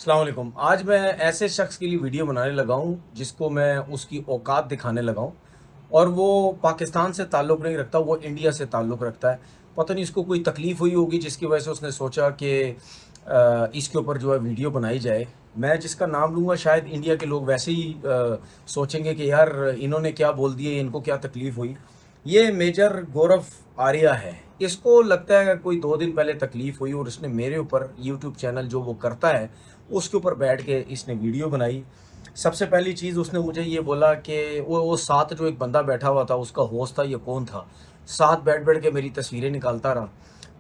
अस्सलाम वालेकुम। आज मैं ऐसे शख्स के लिए वीडियो बनाने लगा हूँ जिसको मैं उसकी औकात दिखाने लगा हूँ और वो पाकिस्तान से ताल्लुक़ नहीं रखता, वो इंडिया से ताल्लुक़ रखता है। पता नहीं इसको कोई तकलीफ़ हुई होगी जिसकी वजह से उसने सोचा कि इसके ऊपर जो है वीडियो बनाई जाए। मैं जिसका नाम लूँगा शायद इंडिया के लोग वैसे ही सोचेंगे कि यार इन्होंने क्या बोल दिए, इनको क्या तकलीफ़ हुई। ये मेजर गौरव आर्या है। इसको लगता है कि कोई 2 दिन पहले तकलीफ़ हुई और इसने मेरे ऊपर यूट्यूब चैनल जो वो करता है उसके ऊपर बैठ के इसने वीडियो बनाई। सबसे पहली चीज़ उसने मुझे ये बोला कि वो साथ जो एक बंदा बैठा हुआ था उसका होस्ट था, ये कौन था? साथ बैठ-बैठ के मेरी तस्वीरें निकालता रहा।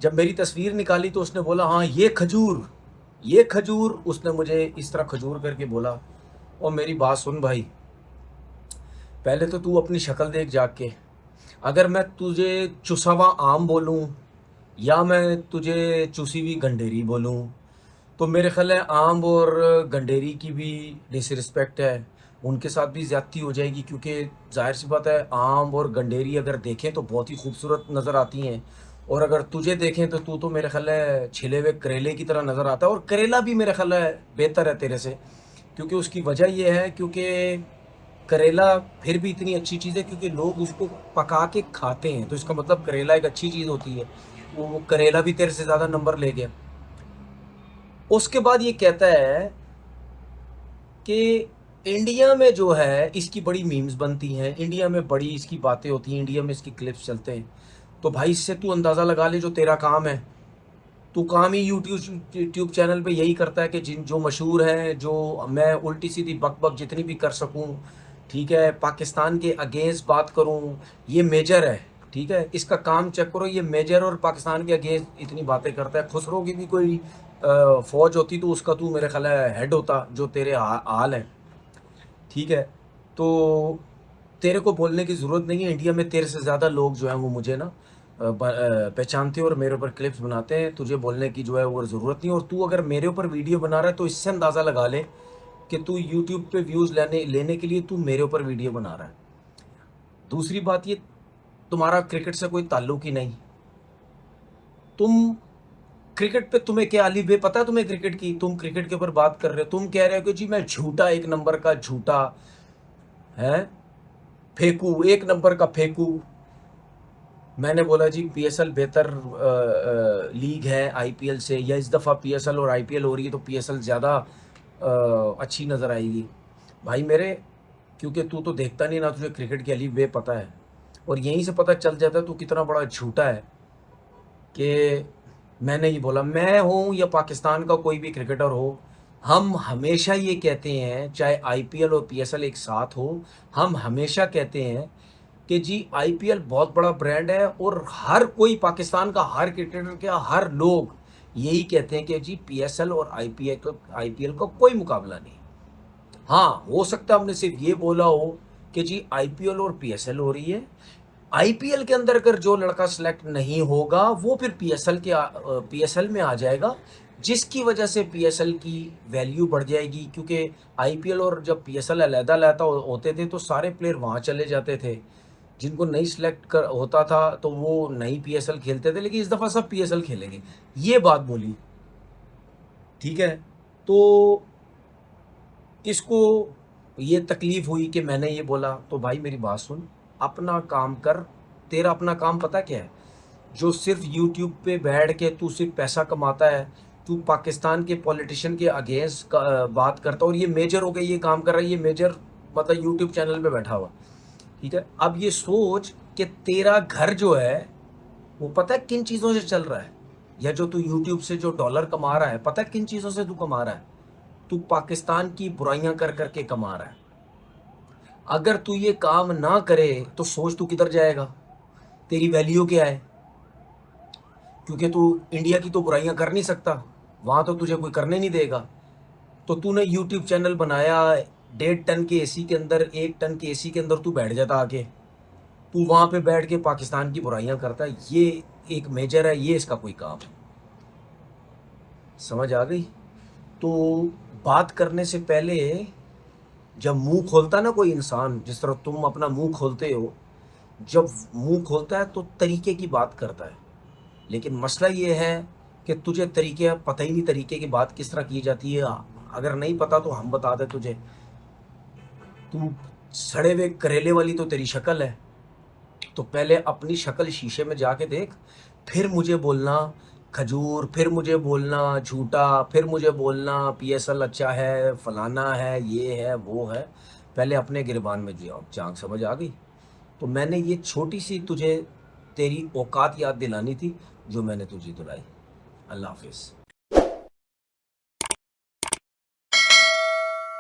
जब मेरी तस्वीर निकाली तो उसने बोला, हाँ, ये खजूर उसने मुझे इस तरह खजूर करके बोला। और मेरी बात सुन भाई, पहले तो तू अपनी शक्ल देख जाके के। अगर मैं तुझे चुसा हुआ आम बोलूँ या मैं तुझे चुसी हुई गंडेरी बोलूँ तो मेरे ख़्याल है आम और गंडेरी की भी डिसरिस्पेक्ट है, उनके साथ भी ज़्यादती हो जाएगी क्योंकि ज़ाहिर-सी बात है आम और गंडेरी अगर देखें तो बहुत ही खूबसूरत नज़र आती हैं और अगर तुझे देखें तो तू तो मेरे ख़्याल है छिले हुए करेले की तरह नज़र आता है और करेला भी मेरे ख़्याल है बेहतर है तेरे से। क्योंकि उसकी वजह ये है क्योंकि करेला फिर भी इतनी अच्छी चीज़ है क्योंकि लोग उसको पका के खाते हैं, तो इसका मतलब करेला एक अच्छी चीज़ होती है। वो करेला भी तेरे से ज़्यादा नंबर ले गया। उसके बाद ये कहता है कि इंडिया में जो है इसकी बड़ी मीम्स बनती हैं, इंडिया में बड़ी इसकी बातें होती हैं, इंडिया में इसकी क्लिप्स चलते हैं। तो भाई इससे तू अंदाज़ा लगा ले जो तेरा काम है। तू काम ही यूट्यूब चैनल पे यही करता है कि जिन जो मशहूर हैं, जो मैं उल्टी-सीधी बक-बक जितनी भी कर सकूँ, ठीक है? पाकिस्तान के अगेंस्ट बात करूँ, ये मेजर है, ठीक है? इसका काम चेक करो, ये मेजर और पाकिस्तान के अगेंस्ट इतनी बातें करता है। खुसरो की भी कोई फ़ौज होती तो उसका तू मेरे ख़्याल है हेड होता, जो तेरे हाल है, ठीक है? तो तेरे को बोलने की ज़रूरत नहीं है, इंडिया में तेरे से ज़्यादा लोग जो हैं वो मुझे ना पहचानते हैं और मेरे ऊपर क्लिप्स बनाते हैं, तुझे बोलने की जो है वो ज़रूरत नहीं। और तू अगर मेरे ऊपर वीडियो बना रहा है तो इससे अंदाज़ा लगा ले कि तू यूट्यूब पे व्यूज़ लेने लेने के लिए तू मेरे ऊपर वीडियो बना रहा है। दूसरी बात ये, तुम्हारा क्रिकेट से कोई ताल्लुक ही नहीं। तुम क्रिकेट पे तुम्हें क्या अली बे पता है तुम्हें क्रिकेट की? तुम क्रिकेट के ऊपर बात कर रहे हो, तुम कह रहे हो कि जी मैं झूठा, एक नंबर का झूठा, हैं? फेंकू, एक नंबर का फेंकू। मैंने बोला जी पीएसएल बेहतर लीग है आईपीएल से, या इस दफ़ा पीएसएल और आईपीएल हो रही है तो पीएसएल ज़्यादा अच्छी नज़र आएगी। भाई मेरे, क्योंकि तू तो देखता नहीं ना, तुझे क्रिकेट की अली बे पता है और यहीं से पता चल जाता है तू कितना बड़ा झूठा है कि मैंने ये बोला। मैं हूँ या पाकिस्तान का कोई भी क्रिकेटर हो, हम हमेशा ये कहते हैं, चाहे आईपीएल और पीएसएल एक साथ हो, हम हमेशा कहते हैं कि जी आईपीएल बहुत बड़ा ब्रांड है और हर कोई पाकिस्तान का हर क्रिकेटर का हर लोग यही कहते हैं कि जी पीएसएल और आईपीएल का कोई मुकाबला नहीं। हाँ, हो सकता है हमने सिर्फ ये बोला हो कि जी आईपीएल और पीएसएल हो रही है। आईपीएल के अंदर अगर जो लड़का सेलेक्ट नहीं होगा वो फिर पीएसएल में आ जाएगा, जिसकी वजह से पीएसएल की वैल्यू बढ़ जाएगी क्योंकि आईपीएल और जब पीएसएल अलग-अलग होते थे तो सारे प्लेयर वहाँ चले जाते थे। जिनको नहीं सिलेक्ट कर होता था तो वो नहीं पीएसएल खेलते थे, लेकिन इस दफ़ा सब पीएसएल खेलेंगे। ये बात बोली, ठीक है? तो इसको ये तकलीफ़ हुई कि मैंने ये बोला, तो भाई मेरी बात सुन, अपना काम कर। तेरा अपना काम पता क्या है? जो सिर्फ़ यूट्यूब पे बैठ के तू सिर्फ़ पैसा कमाता है, तू पाकिस्तान के पॉलिटिशियन के अगेंस्ट बात करता है और ये मेजर हो के ये काम कर रहा है, ये मेजर मतलब यूट्यूब चैनल पे बैठा हुआ, ठीक है? अब ये सोच कि तेरा घर जो है, वो पता है किन चीज़ों से चल रहा है? या जो तू यूट्यूब से जो डॉलर कमा रहा है, पता है किन चीज़ों से तू कमा रहा है? तू पाकिस्तान की बुराइयाँ कर के कमा रहा है। अगर तू ये काम ना करे तो सोच तू किधर जाएगा? तेरी वैल्यू क्या है? क्योंकि तू इंडिया की तो बुराइयाँ कर नहीं सकता, वहाँ तो तुझे कोई करने नहीं देगा। तो तूने यूट्यूब चैनल बनाया, 1.5 टन के एसी के अंदर, 1 टन के एसी के अंदर तू बैठ जाता आके। तू वहाँ पे बैठ के पाकिस्तान की बुराइयाँ करता है, ये एक मेजर है, ये इसका कोई काम है। समझ आ गई? तो बात करने से पहले जब मुँह खोलता है ना कोई इंसान, जिस तरह तुम अपना मुँह खोलते हो, जब मुँह खोलता है तो तरीके की बात करता है। लेकिन मसला ये है कि तुझे तरीके पता ही नहीं, तरीके की बात किस तरह की जाती है। अगर नहीं पता तो हम बता दे तुझे। तू सड़े हुए करेले वाली तो तेरी शक्ल है, तो पहले अपनी शक्ल शीशे में जाके देख, फिर मुझे बोलना खजूर, फिर मुझे बोलना झूठा, फिर मुझे बोलना पीएसएल अच्छा है, फलाना है, ये है वो है। पहले अपने गिरबान में जाओ, जांग समझ आ गई? तो मैंने ये छोटी सी तुझे तेरी औकात याद दिलानी थी जो मैंने तुझे दिलाई। अल्लाह हाफिज़।